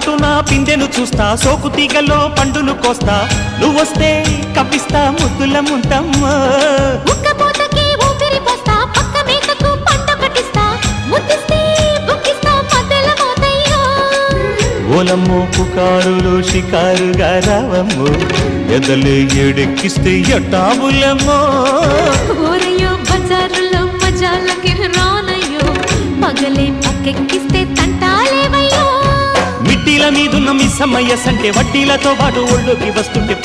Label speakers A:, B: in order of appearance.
A: చాటున పిందెను చూస్తా, సోకు తీగలో పండును కోస్తా, నువ్వొస్తే కప్పిస్తా ముద్దుల ముంతమ్మ.
B: ఉక్కపోతకి ఊపిరి పోస్తా, పక్క మేకకు పంట కట్టిస్తా, ముద్దిస్తే బుక్కిస్తా మధ్యల మోతయ్యో.
A: ఓలమ్మో పుకారులు షికారుగా రావమ్మో, ఎదలే ఏడెక్కిస్తే ఎట్టాబులమ్మో.
B: ఊరయ్యో బజారులో మజాలకి రానయ్యో, పగలే పక్కెక్కిస్తే తంటాలేవయ్యో.
A: మిట్టిల మీదున్న మిస్సమ్మయ్య సంటే వడ్డీలతో పాటు ఒళ్ళోకి వస్తుంటే